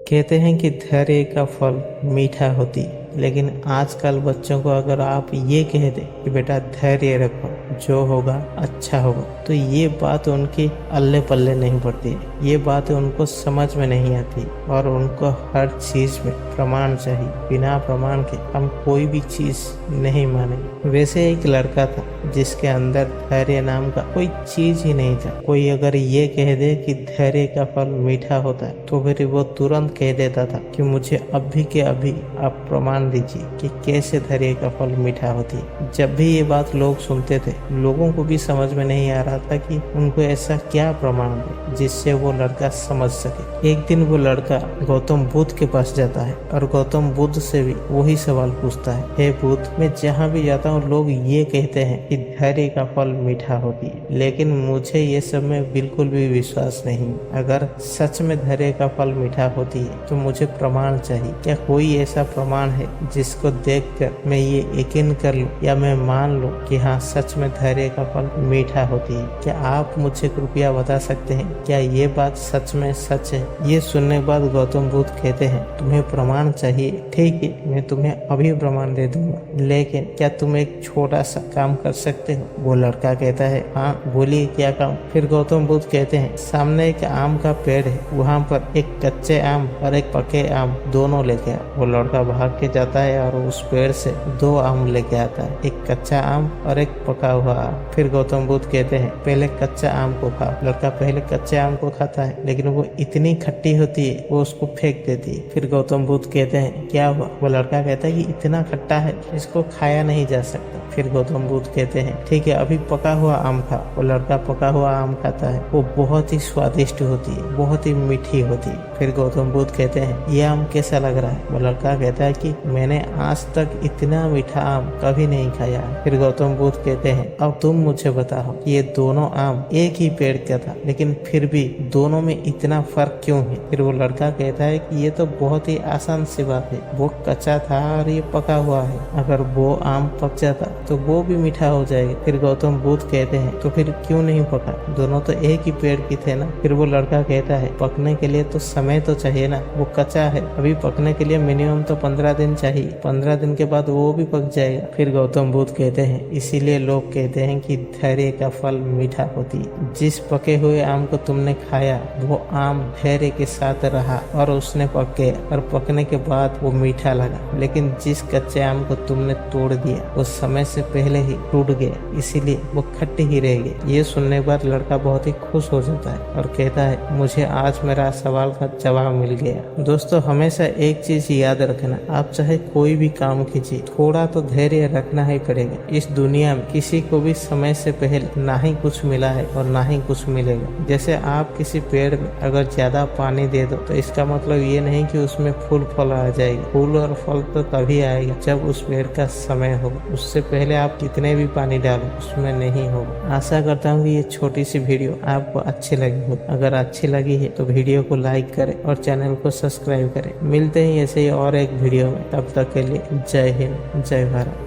कहते हैं कि धैर्य का फल मीठा होती है, लेकिन आजकल बच्चों को अगर आप ये कह दें कि बेटा धैर्य रखो, जो होगा अच्छा होगा, तो ये बात उनकी अल्ले पल्ले नहीं पड़ती है। ये बातें उनको समझ में नहीं आती और उनको हर चीज में प्रमाण चाहिए। बिना प्रमाण के हम कोई भी चीज नहीं मानेंगे। वैसे एक लड़का था जिसके अंदर धैर्य नाम का कोई चीज ही नहीं था। कोई अगर ये कह दे कि धैर्य का फल मीठा होता है तो फिर वो तुरंत कह देता था कि मुझे अभी के अभी आप प्रमाण दीजिए कि कैसे धैर्य का फल मीठा होती है। जब भी ये बात लोग सुनते थे, लोगों को भी समझ में नहीं आ रहा था कि उनको ऐसा क्या प्रमाण दे जिससे वो लड़का समझ सके। एक दिन वो लड़का गौतम बुद्ध के पास जाता है और गौतम बुद्ध से भी वही सवाल पूछता है, हे बुद्ध, मैं जहाँ भी जाता हूँ लोग ये कहते हैं कि धैर्य का फल मीठा होती है, लेकिन मुझे ये सब में बिल्कुल भी विश्वास नहीं। अगर सच में धैर्य का फल मीठा होती है तो मुझे प्रमाण चाहिए। क्या कोई ऐसा प्रमाण है जिसको देखकर मैं ये यकीन कर लूं या मैं मान लूं कि हाँ सच में धैर्य का फल मीठा होती है? क्या आप मुझे कृपया बता सकते हैं क्या ये बात सच में सच है? ये सुनने के बाद गौतम बुद्ध कहते हैं, तुम्हें प्रमाण चाहिए, ठीक है, मैं तुम्हें अभी प्रमाण दे दूंगा, लेकिन क्या तुम एक छोटा सा काम कर सकते हो? वो लड़का कहता है, हाँ बोलिए क्या काम? फिर गौतम बुद्ध कहते हैं, सामने एक आम का पेड़ है, वहाँ पर एक कच्चे आम और एक पके आम दोनों लेके आ। वो लड़का भाग के जाता है और उस पेड़ से 2 आम लेके आता है, एक कच्चा आम और एक पका हुआ आम। फिर गौतम बुद्ध कहते हैं, पहले कच्चा आम को खाओ। लड़का पहले कच्चे आम को खाता है, लेकिन वो इतनी खट्टी होती है वो उसको फेंक देती है। फिर गौतम बुद्ध कहते हैं, क्या हुआ? वो लड़का कहता है कि इतना खट्टा है, इसको खाया नहीं जा सकता। फिर गौतम बुद्ध कहते हैं, ठीक है, अभी पका हुआ आम खा। वो लड़का पका हुआ आम खाता है, वो बहुत ही स्वादिष्ट होती है, बहुत ही मीठी होती है। फिर गौतम बुद्ध कहते हैं, ये आम कैसा लग रहा है? वो लड़का कहता है कि मैंने आज तक इतना मीठा आम कभी नहीं खाया। फिर गौतम बुद्ध कहते हैं, अब तुम मुझे बताओ कि ये दोनों आम एक ही पेड़ का था, लेकिन फिर भी दोनों में इतना फर्क क्यों है? फिर वो लड़का कहता है कि ये तो बहुत ही आसान सी बात है, वो कच्चा था और ये पका हुआ है। अगर वो आम पक जाता तो वो भी मीठा हो जाएगा। फिर गौतम बुद्ध कहते हैं, तो फिर क्यों नहीं पका? दोनों तो एक ही पेड़ की थे ना। फिर वो लड़का कहता है, पकने के लिए तो समय तो चाहिए ना, वो कच्चा है, अभी पकने के लिए मिनिमम तो 15 दिन चाहिए, 15 दिन के बाद वो भी पक जाएगा। फिर गौतम बुद्ध कहते हैं, इसीलिए लोग कहते हैं कि धैर्य का फल मीठा होती है। जिस पके हुए आम को तुमने खाया वो आम धैर्य के साथ रहा और उसने पक गया और पकने के बाद वो मीठा लगा, लेकिन जिस कच्चे आम को तुमने तोड़ दिया वो समय से पहले ही टूट गया, इसीलिए वो खट्टे ही रह गए। ये सुनने के बाद लड़का बहुत ही खुश हो जाता है और कहता है, मुझे आज मेरा सवाल का जवाब मिल गया। दोस्तों, हमेशा एक चीज याद रखना, आप चाहे कोई भी काम कीजिए, थोड़ा तो धैर्य रखना ही पड़ेगा। इस दुनिया में किसी को भी समय से पहले ना ही कुछ मिला है और ना ही कुछ मिलेगा। जैसे आप किसी पेड़ में अगर ज्यादा पानी दे दो तो इसका मतलब ये नहीं कि उसमें फूल फल आ जाएगा। फूल और फल तो तभी आएगा जब उस पेड़ का समय होगा, उससे पहले आप कितने भी पानी डालो उसमें नहीं होगा। आशा करता हूँ कि ये छोटी सी वीडियो आपको अच्छी लगी हो। अगर अच्छी लगी है तो वीडियो को लाइक करें और चैनल को सब्सक्राइब करें। मिलते हैं ऐसे ही और एक वीडियो में, तब तक के लिए जय हिंद, जय भारत।